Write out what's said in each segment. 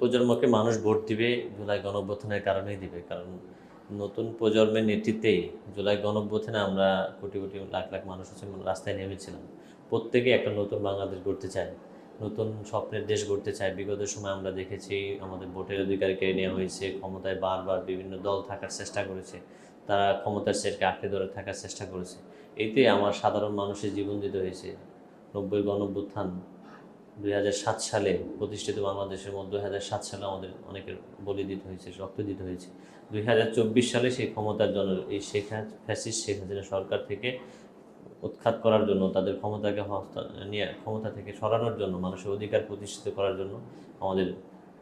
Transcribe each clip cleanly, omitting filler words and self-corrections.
প্রজন্মকে মানুষ ভোট দিবে জুলাই গণঅভ্যুত্থানের কারণেই দিবে। কারণ নতুন প্রজন্মের নেতৃত্বেই জুলাই গণঅভ্যুত্থানে আমরা কোটি, কোটি লাখ, লাখ মানুষ হচ্ছে রাস্তায় নেমেছিলাম। প্রত্যেকেই একটা নতুন বাংলাদেশ গড়তে চায়। নতুন স্বপ্নের দেশ গড়তে চায়। বিগত সময়ে আমরা দেখেছি আমাদের ভোটের অধিকার কেড়ে নেওয়া হয়েছে। ক্ষমতায় বারবার বিভিন্ন দল থাকার চেষ্টা করেছে। তারা ক্ষমতার চেয়ারকে আঁকড়ে ধরে থাকার চেষ্টা করেছে। এতে আমার সাধারণ মানুষের জীবন দিতে হয়েছে। ৯০ গণঅভ্যুত্থান ২০০৭ সালে প্রতিষ্ঠিত বাংলাদেশের মধ্যে ২০০৭ সালে আমাদের অনেকের বলি দিতে হয়েছে, রক্ত দিতে হয়েছে। ২০২৪ সালে সেই ক্ষমতার জন্য এই ফ্যাসিস্ট শেখ হাসিনা সরকার থেকে উৎখাত করার জন্য, তাদের ক্ষমতাকে নিয়ে ক্ষমতা থেকে সরানোর জন্য, মানুষের অধিকার প্রতিষ্ঠিত করার জন্য আমাদের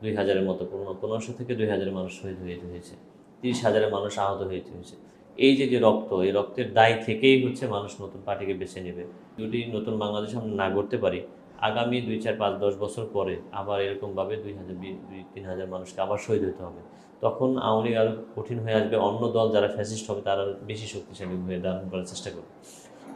২০০০-এর মতো ১৫০০ থেকে ২০০০ মানুষ শহীদ হতে হয়েছে। ৩০,০০০ মানুষ আহত হতে হয়েছে। এই যে রক্ত, এই রক্তের দায় থেকেই হচ্ছে মানুষ নতুন পার্টিকে বেছে নেবে। যদি নতুন বাংলাদেশ আমরা না গড়তে পারি, আগামী ২, ৪, ৫, ১০ বছর পরে আবার এরকমভাবে ২,০০০-৩,০০০ মানুষকে আবার শহীদ হতে হবে। তখন আওয়ামী লীগ আরও কঠিন হয়ে আসবে। অন্য দল যারা ফ্যাসিস্ট হবে তারা বেশি শক্তিশালী হয়ে ধারণ করার চেষ্টা করবে।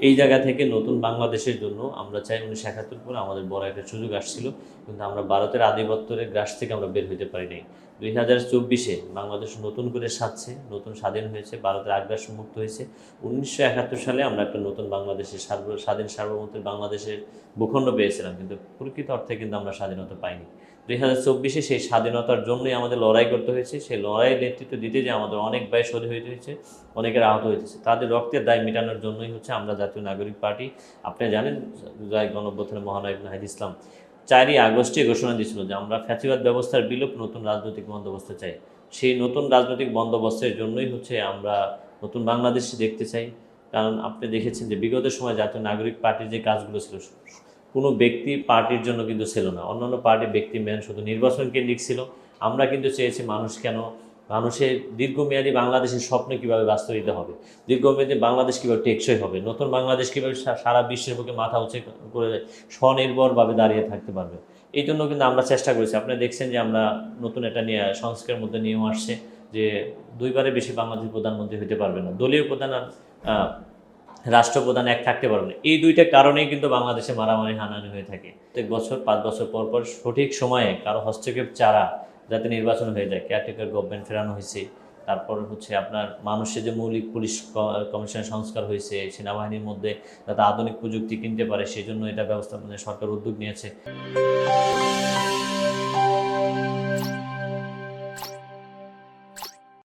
এই জায়গা থেকে নতুন বাংলাদেশের জন্য আমরা চাই ১৯৭১ পরে আমাদের বড় একটা সুযোগ আসছিল, কিন্তু আমরা ভারতের আধিপত্যের গ্রাস থেকে আমরা বের হতে পারি নাই। ২০২৪-এ বাংলাদেশ নতুন করে সাজছে, নতুন স্বাধীন হয়েছে, ভারতের আগ্রাস মুক্ত হয়েছে। ১৯৭১ সালে আমরা একটা নতুন বাংলাদেশের স্বাধীন সার্বভৌমত্বের বাংলাদেশের ভূখণ্ড পেয়েছিলাম, কিন্তু প্রকৃত অর্থে কিন্তু আমরা স্বাধীনতা পাইনি। ২০২৪-এ সেই স্বাধীনতার জন্যই আমাদের লড়াই করতে হয়েছে। সেই লড়াইয়ের নেতৃত্ব দিতে যে আমাদের অনেক ব্যয় শহীদ হইতে হয়েছে, অনেকের আহত হইতেছে। তাদের রক্তের দায় মেটানোর জন্যই হচ্ছে আমরা জাতীয় নাগরিক পার্টি। আপনি জানেন জুলাই গণঅভ্যুত্থানের মহানায়ক নাহিদ ইসলাম ৪ই আগস্টে ঘোষণা দিয়েছিল যে আমরা ফ্যাসিবাদ ব্যবস্থার বিলোপ, নতুন রাজনৈতিক বন্দোবস্ত চাই। সেই নতুন রাজনৈতিক বন্দোবস্তের জন্যই হচ্ছে আমরা নতুন বাংলাদেশ দেখতে চাই। কারণ আপনি দেখেছেন যে বিগত সময় জাতীয় নাগরিক পার্টির যে কাজগুলো ছিল, কোনো ব্যক্তি পার্টির জন্য কিন্তু ছিল না। অন্যান্য পার্টি ব্যক্তি ম্যান শুধু নির্বাচন কেন্দ্রিক ছিল। আমরা কিন্তু চেয়েছি মানুষের দীর্ঘমেয়াদী বাংলাদেশের স্বপ্ন কীভাবে বাস্তবিত হবে, দীর্ঘমেয়াদী বাংলাদেশ কীভাবে টেকসই হবে, নতুন বাংলাদেশ কীভাবে সারা বিশ্বের বুকে মাথা উঁচু করে স্বনির্ভরভাবে দাঁড়িয়ে থাকতে পারবে। এই জন্য কিন্তু আমরা চেষ্টা করেছি। আপনি দেখছেন যে আমরা নতুন একটা নিয়ে সংস্কারের মধ্যে নিয়ম আসছে যে ২ বারের বেশি বাংলাদেশ প্রধানমন্ত্রী হতে পারবে না, দলীয় প্রধান আর রাষ্ট্রপ্রধান এক থাকতে পারবে না। এই দুইটা কারণেই কিন্তু বাংলাদেশে মারামারি হানাহানি হয়ে থাকে। প্রত্যেক বছর ৫ বছর পর পর সঠিক সময়ে কারো হস্তক্ষেপ ছাড়া যাতে নির্বাচন হয়ে যায়, কেয়ারটেকার গভর্নমেন্ট ফেরানো হয়েছে। তারপর হচ্ছে আপনার মানুষের যে মৌলিক পুলিশ কমিশনের সংস্কার হয়েছে, সেনাবাহিনীর মধ্যে যাতে আধুনিক প্রযুক্তি কিনতে পারে, সেই জন্য এটা ব্যবস্থাপনায় সরকার উদ্যোগ নিয়েছে।